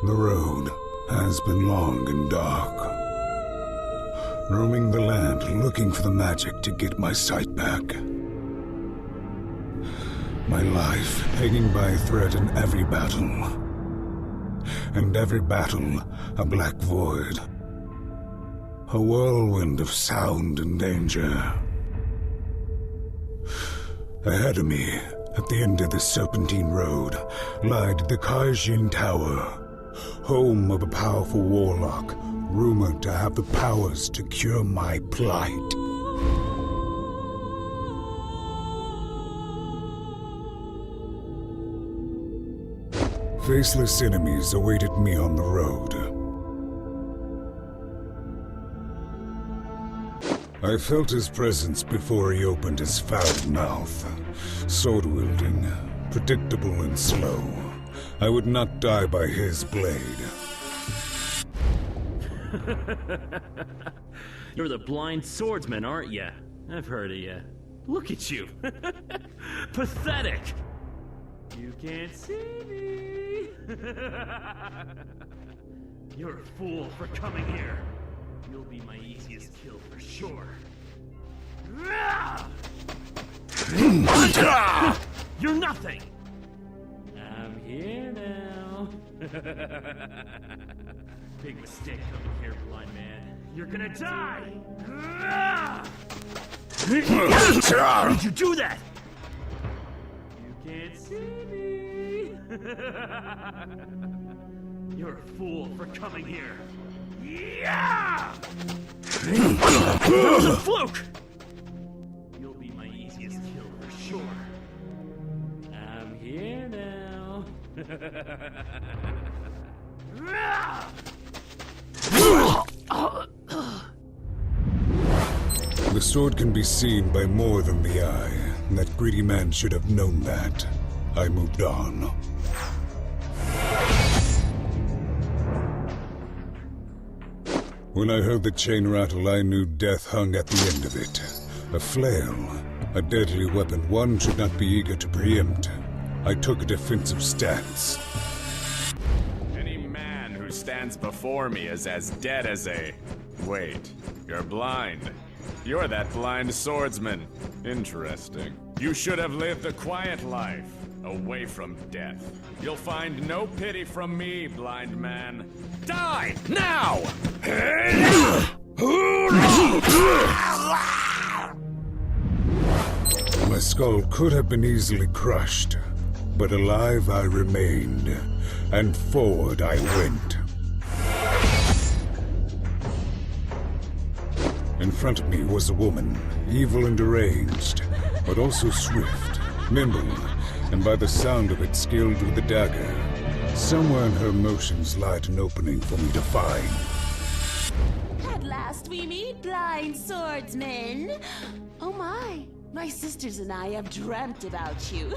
The road has been long and dark. Roaming the land looking for the magic to get my sight back. My life hanging by a thread in every battle. And every battle a black void. A whirlwind of sound and danger. Ahead of me, at the end of the Serpentine Road, lied the Kajin Tower. Home of a powerful warlock, rumored to have the powers to cure my plight. Faceless enemies awaited me on the road. I felt his presence before he opened his foul mouth. Sword-wielding, predictable and slow. I would not die by his blade. You're the Blind Swordsman, aren't you? I've heard of you. Look at you. Pathetic. You can't see me. You're a fool for coming here. You'll be my easiest kill for sure. You're nothing. I'm here now. Big mistake coming here, blind man. You're gonna die! Why did you do that? You can't see me. You're a fool for coming here. Yeah! That was a fluke! You'll be my easiest kill for sure. I'm here now. The sword can be seen by more than the eye. That greedy man should have known that. I moved on. When I heard the chain rattle, I knew death hung at the end of it. A flail, a deadly weapon one should not be eager to preempt. I took a defensive stance. Any man who stands before me is as dead as a... Wait, you're blind. You're that blind swordsman. Interesting. You should have lived a quiet life, away from death. You'll find no pity from me, blind man. Die, now! My skull could have been easily crushed, but alive I remained, and forward I went. In front of me was a woman, evil and deranged, but also swift, nimble, and by the sound of it skilled with the dagger. Somewhere in her motions lied an opening for me to find. At last we meet, Blind Swordsman. Oh my sisters and I have dreamt about you.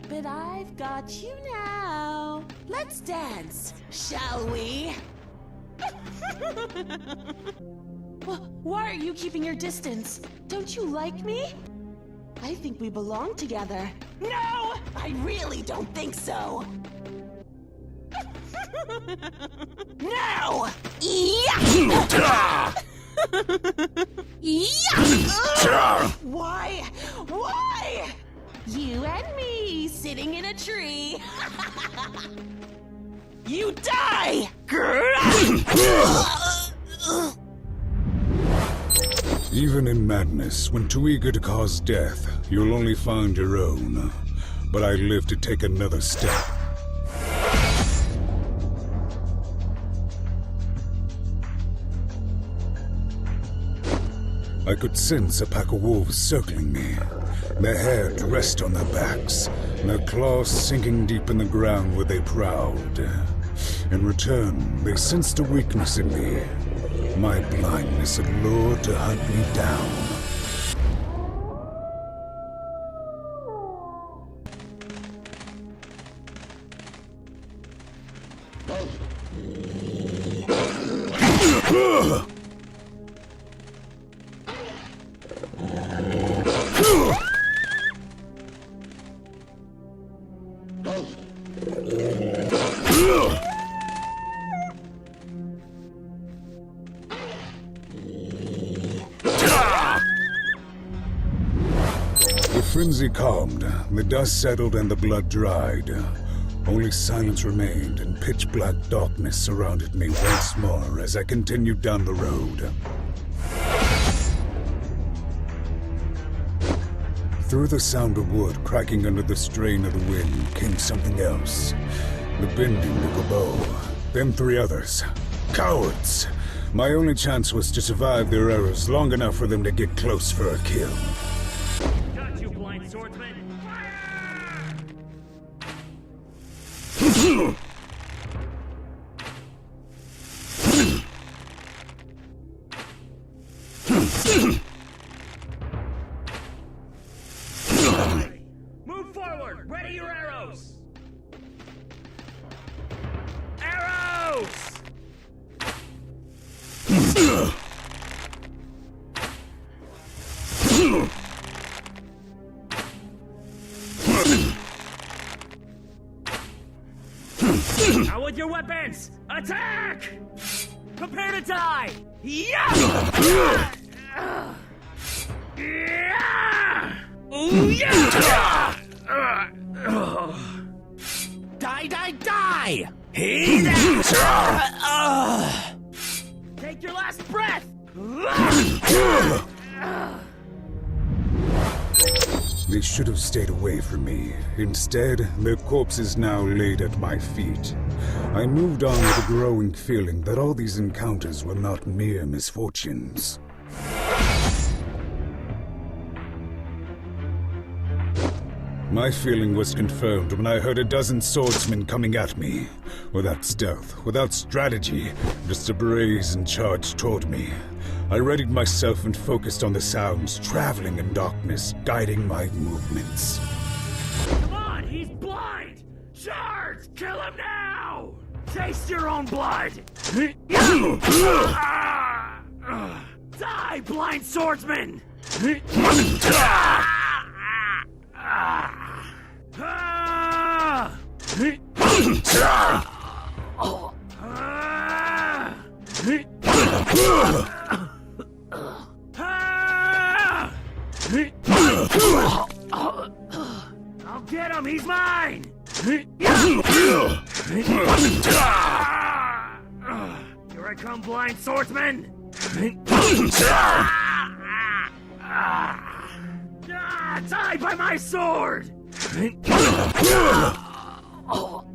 But I've got you now. Let's dance, shall we? Why are you keeping your distance? Don't you like me? I think we belong together. No! I really don't think so. No! Yeah! Yeah! Why? Why? You and me sitting in a tree. You die! Even in madness, when too eager to cause death, you'll only find your own. But I live to take another step. I could sense a pack of wolves circling me, their hair dressed on their backs, and their claws sinking deep in the ground where they prowled. In return, they sensed a weakness in me. My blindness had lured to hunt me down. frenzy calmed, the dust settled and the blood dried. Only silence remained and pitch-black darkness surrounded me once more as I continued down the road. Through the sound of wood cracking under the strain of the wind came something else. The bending of a bow. Then 3 others. Cowards! My only chance was to survive their arrows long enough for them to get close for a kill. Got you, Blind Swordsman! Fire! Move forward! Ready your arrows! Arrows! Now with your weapons, attack! Prepare to die! Yeah! Ooh, yeah! Die, die, die! Take your last breath! They should have stayed away from me. Instead, their corpses now laid at my feet. I moved on with a growing feeling that all these encounters were not mere misfortunes. My feeling was confirmed when I heard a dozen swordsmen coming at me. Without stealth, without strategy, just a brazen charge toward me. I readied myself and focused on the sounds, traveling in darkness, guiding my movements. Come on, he's blind! Charge! Kill him now! Taste your own blood! Die, Blind Swordsman! I'll get him, he's mine! Here I come, Blind Swordsman! Die by my sword!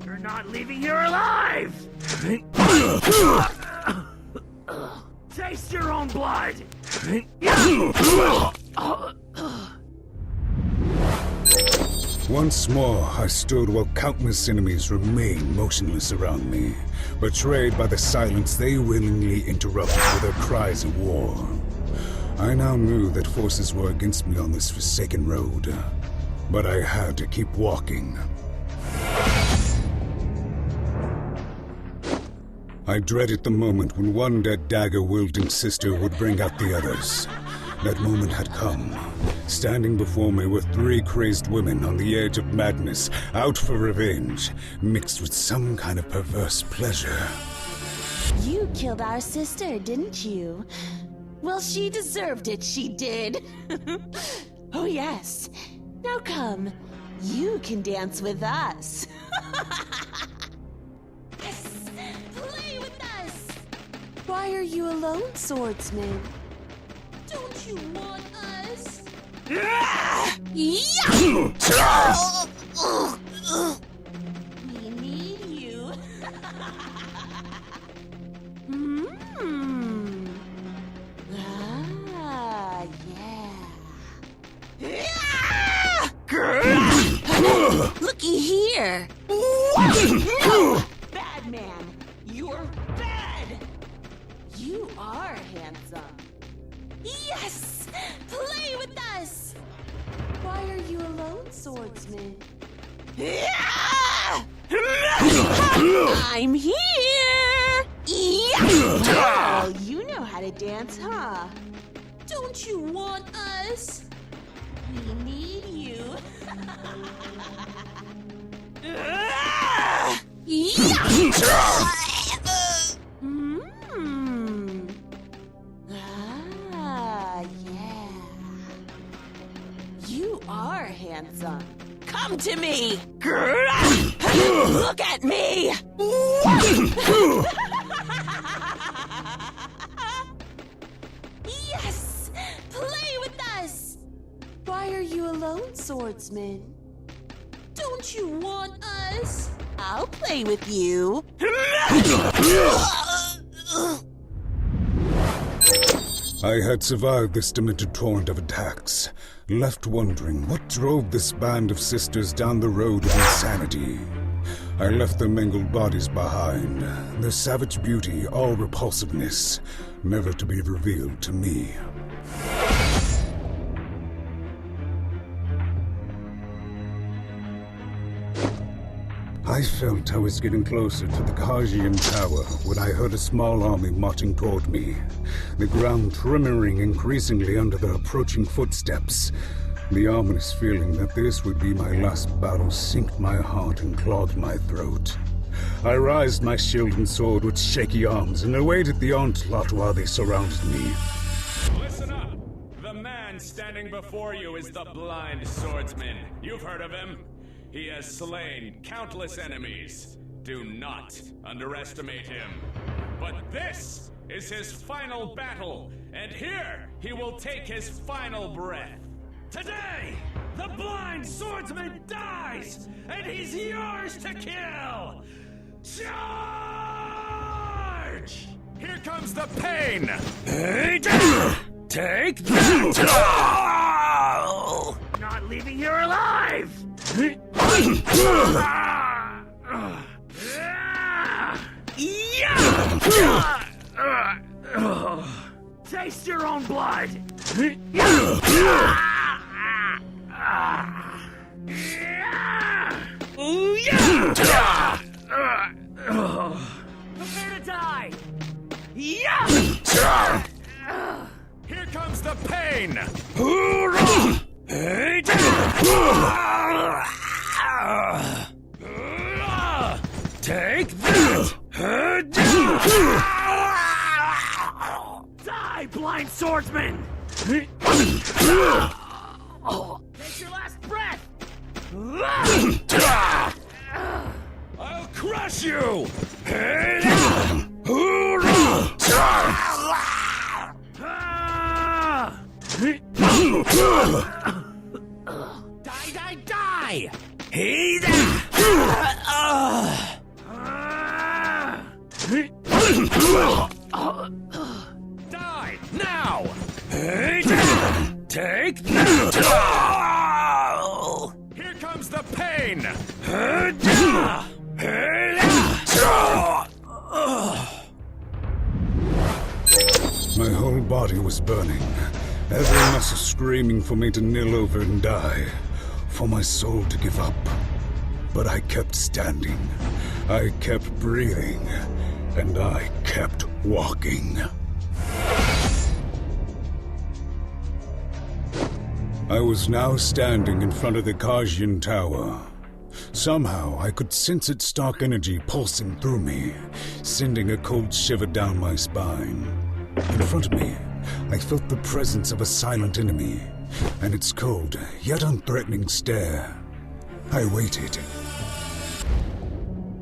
You're not leaving here alive! Taste your own blood! Once more, I stood while countless enemies remained motionless around me. Betrayed by the silence they willingly interrupted with their cries of war. I now knew that forces were against me on this forsaken road, but I had to keep walking. I dreaded the moment when one dead dagger-wielding sister would bring out the others. That moment had come. Standing before me were 3 crazed women on the edge of madness, out for revenge, mixed with some kind of perverse pleasure. You killed our sister, didn't you? Well, she deserved it, she did. Oh, yes. Now come. You can dance with us. Yes! Play with us! Why are you alone, swordsman? Don't you want us? Yeah! We need you. Ah, yeah. Looky here. No! Bad man, you're bad. You are handsome. Yes! Play with us! Why are you alone, swordsman? I'm here! Oh, you know how to dance, huh? Don't you want us? We need you. Ah, yeah. You are handsome. handsome. Come to me! Look at me! Yes! Play with us! Why are you alone, swordsman? Don't you want us? I'll play with you. I had survived this demented torrent of attacks, left wondering what drove this band of sisters down the road of insanity. I left their mangled bodies behind, their savage beauty, all repulsiveness, never to be revealed to me. I felt I was getting closer to the Kajian Tower when I heard a small army marching toward me, the ground tremors increasingly under their approaching footsteps. The ominous feeling that this would be my last battle sinked my heart and clogged my throat. I raised my shield and sword with shaky arms and awaited the onslaught while they surrounded me. Listen up! The man standing before you is the Blind Swordsman. You've heard of him? He has slain countless enemies. Do not underestimate him. But this is his final battle, and here he will take his final breath. Today, the Blind Swordsman dies, and he's yours to kill! Charge! Here comes the pain! Take that! Not leaving here alive! Taste your own blood! Prepare to die! Here comes the pain! Take that! Die, Blind Swordsman! Take your last breath! I'll crush you! Die! Die now! Take that! Here comes the pain! My whole body was burning, every muscle screaming for me to kneel over and die, for my soul to give up. But I kept standing, I kept breathing, and I kept walking. I was now standing in front of the Kajian Tower. Somehow, I could sense its stark energy pulsing through me, sending a cold shiver down my spine. In front of me, I felt the presence of a silent enemy, and its cold, yet unthreatening stare. I waited.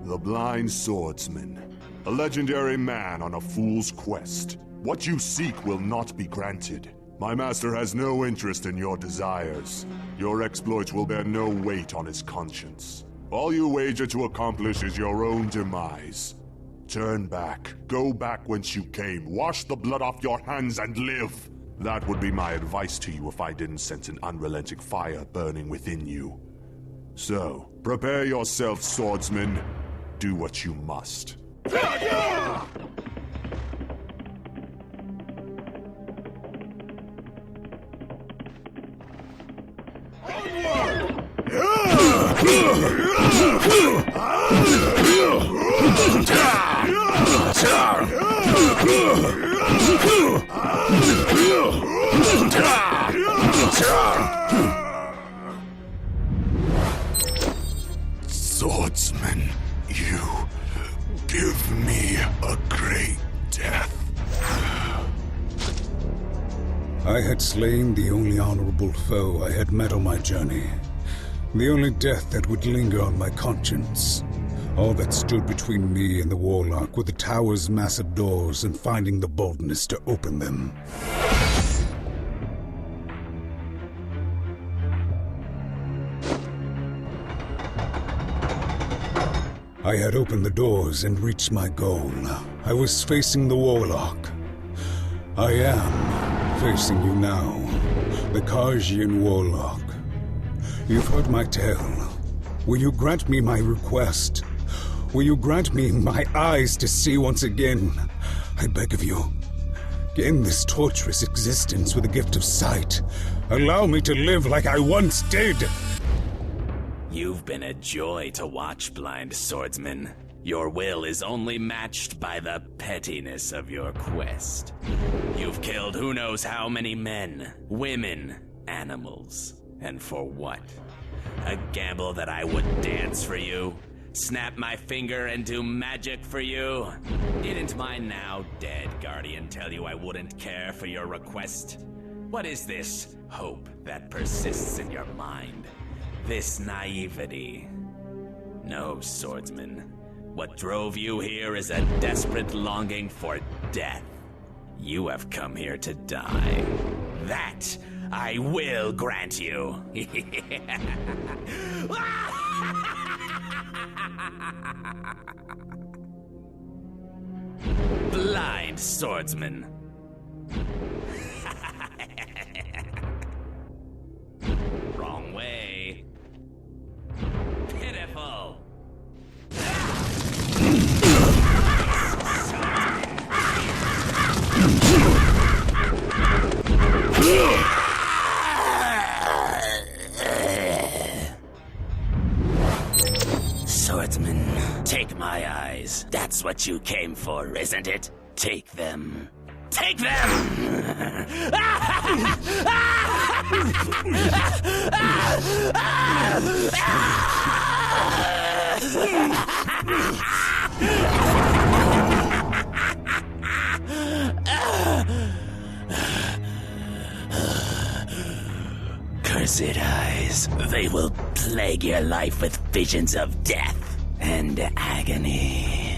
The Blind Swordsman, a legendary man on a fool's quest. What you seek will not be granted. My master has no interest in your desires. Your exploits will bear no weight on his conscience. All you wager to accomplish is your own demise. Turn back. Go back whence you came. Wash the blood off your hands and live. That would be my advice to you if I didn't sense an unrelenting fire burning within you. So, prepare yourself, swordsman. Do what you must. Swordsman, you give me a great death. I had slain the only honorable foe I had met on my journey. The only death that would linger on my conscience. All that stood between me and the Warlock were the tower's massive doors and finding the boldness to open them. I had opened the doors and reached my goal. I was facing the Warlock. I am facing you now, the Karjian Warlock. You've heard my tale. Will you grant me my request? Will you grant me my eyes to see once again? I beg of you. Gain this torturous existence with the gift of sight. Allow me to live like I once did. You've been a joy to watch, Blind Swordsman. Your will is only matched by the pettiness of your quest. You've killed who knows how many men, women, animals. And for what? A gamble that I would dance for you? Snap my finger and do magic for you? Didn't my now dead guardian tell you I wouldn't care for your request? What is this hope that persists in your mind? This naivety? No, swordsman. What drove you here is a desperate longing for death. You have come here to die. That I will grant you. Blind Swordsman. Wrong way. Pitiful. Swordsman, take my eyes. That's what you came for, isn't it? Take them. Take them! Cursed eyes. They will plague your life with visions of death and agony.